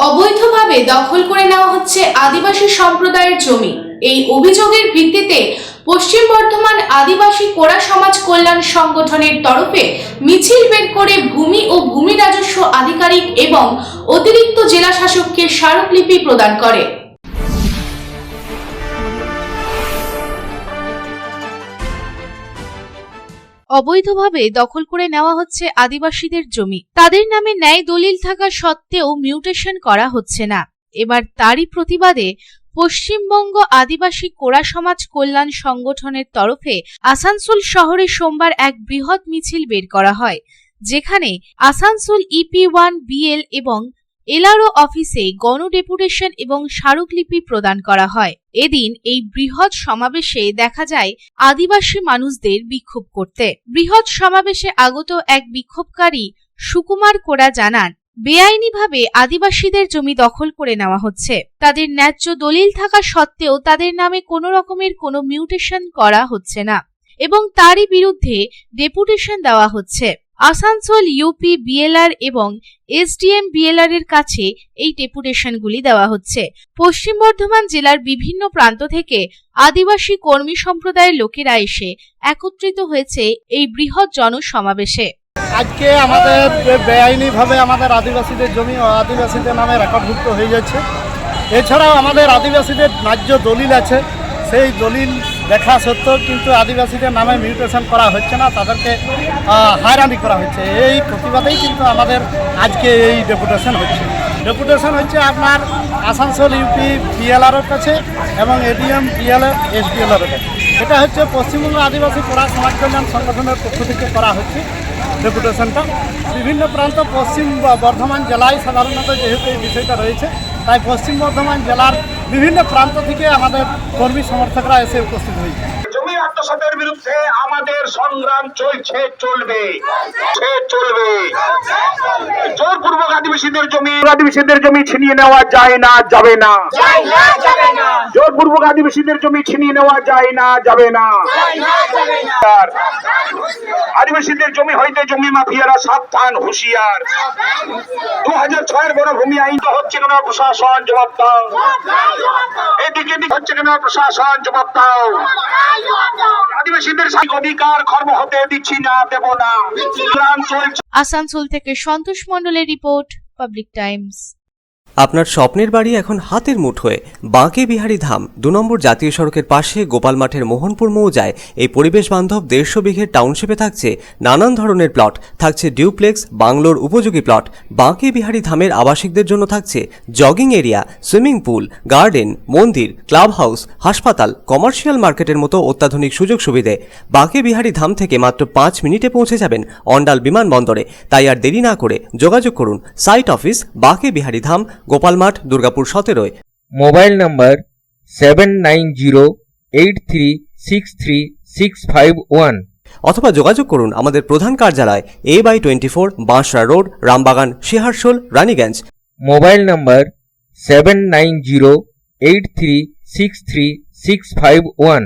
অবৈধভাবে দখল করে নেওয়া হচ্ছে আদিবাসী সম্প্রদায়ের জমি। এই অভিযোগের ভিত্তিতে পশ্চিম বর্ধমান আদিবাসী কোরা সমাজ কল্যাণ সংগঠনের তরফে মিছিল বের করে ভূমি ও ভূমি রাজস্ব আধিকারিক এবং অতিরিক্ত জেলা শাসককে স্মারকলিপি প্রদান করে। অবৈধভাবে দখল করে নেওয়া হচ্ছে আদিবাসীদের জমি। তাদের নামে ন্যায় দলিল থাকা সত্ত্বেও মিউটেশন করা হচ্ছে না। এবার তারই প্রতিবাদে পশ্চিমবঙ্গ আদিবাসী কোরা সমাজ কল্যাণ সংগঠনের তরফে আসানসোল শহরে সোমবার এক বৃহৎ মিছিল বের করা হয়, যেখানে আসানসোল EP1 BL এবং এলআরও অফিসে গণডেপুটেশন এবং স্মারকলিপি প্রদান করা হয়। এদিন এই বৃহৎ সমাবেশে দেখা যায় আদিবাসী মানুষদের বিক্ষোভ করতে। বৃহৎ সমাবেশে আগত এক বিক্ষোভকারী সুকুমার কোরা জানান, বেআইনিভাবে আদিবাসীদের জমি দখল করে নেওয়া হচ্ছে। তাদের ন্যায্য দলিল থাকা সত্ত্বেও তাদের নামে কোনো রকমের কোনো মিউটেশন করা হচ্ছে না এবং তারই বিরুদ্ধে ডেপুটেশন দেওয়া হচ্ছে। আসানসোল ইউপি বিএলআর এবং SDM BLR এর কাছে এই ডেপুটেশনগুলি দেওয়া হচ্ছে। পশ্চিম বর্ধমান জেলার বিভিন্ন প্রান্ত থেকে আদিবাসী কর্মী সম্প্রদায়ের লোকেরা এসে একত্রিত হয়েছে এই বৃহৎ জনসমাবেশে। আজকে আমাদের বেআইনিভাবে আমাদের আদিবাসীদের জমি আদিবাসীদের নামে রেকর্ডভুক্ত হয়ে যাচ্ছে। এছাড়াও আমাদের আদিবাসীদের ন্যায্য দলিল আছে, সেই দলিল দেখা সত্ত্বেও কিন্তু আদিবাসীদের নামে মিউটেশন করা হচ্ছে না, তাদেরকে হয়রানি করা হচ্ছে। এই প্রতিবাদেই কিন্তু আমাদের আজকে এই ডেপুটেশন হচ্ছে আপনার আসানসোল ইউপি BLR-এর কাছে এবং ADM BLR SDLR-এর কাছে। এটা হচ্ছে পশ্চিমবঙ্গ আদিবাসী কোরা সমাজ কল্যাণ সংগঠনের পক্ষ থেকে করা হচ্ছে ডেপুটেশনটা। বিভিন্ন প্রান্ত পশ্চিম বর্ধমান জেলায় সাধারণত যেহেতু এই বিষয়টা রয়েছে, তাই পশ্চিম বর্ধমান জেলার বিভিন্ন প্রান্ত থেকে আমাদের কর্মী সমর্থকরা এসে উপস্থিত হয়েছে। জমি আত্মসাতের বিরুদ্ধে আমাদের সংগ্রাম চলবে। জোরপূর্বক আদিবাসীদের জমি ছিনিয়ে নেওয়া যায় না, যাবে না। জোরপূর্বক আদিবাসীদের জমি ছিনিয়ে নেওয়া যায় না, যাবে না। আদিবাসীদের জমি হইতে জমি মাফিয়ারা সাবধান, হুঁশিয়ার। 2006-এর বনভূমি আইন তো হচ্ছে কেন প্রশাসন, জবাব দাও। এদিকে হচ্ছে কেন প্রশাসন, জবাব দাও। আদিবাসীদের অধিকার খর্ব হতে দিচ্ছি না, দেব না। আসানসোল থেকে সন্তোষ মণ্ডলের রিপোর্ট, পাবলিক টাইমস। আপনার স্বপ্নের বাড়ি এখন হাতের মুঠোয়। বাঁকে বিহারী ধাম 2 নম্বর জাতীয় সড়কের পাশে গোপাল মাঠের মোহনপুর মৌজায় এই পরিবেশ বান্ধব 150 বিঘের টাউনশিপে থাকছে নানান ধরনের প্লট, থাকছে ডিউপ্লেক্স, বাংলোর উপযোগী প্লট। বাঁকে বিহারী ধামের আবাসিকদের জন্য থাকছে jogging area, swimming pool, garden, মন্দির, ক্লাব হাউস, হাসপাতাল, কমার্শিয়াল মার্কেটের মতো অত্যাধুনিক সুযোগ সুবিধে। বাঁকে বিহারী ধাম থেকে মাত্র 5 মিনিটে পৌঁছে যাবেন অন্ডাল বিমানবন্দরে। তাই আর দেরি না করে যোগাযোগ করুন। Site office Banke Bihari Dham, Gopalmath, Durgapur 17। Mobile number 7908363651 অথবা যোগাযোগ করুন আমাদের প্রধান কার্যালয় A/24 Bansra road, Rambagan, Searsole, Raniganj. Mobile number 7908363651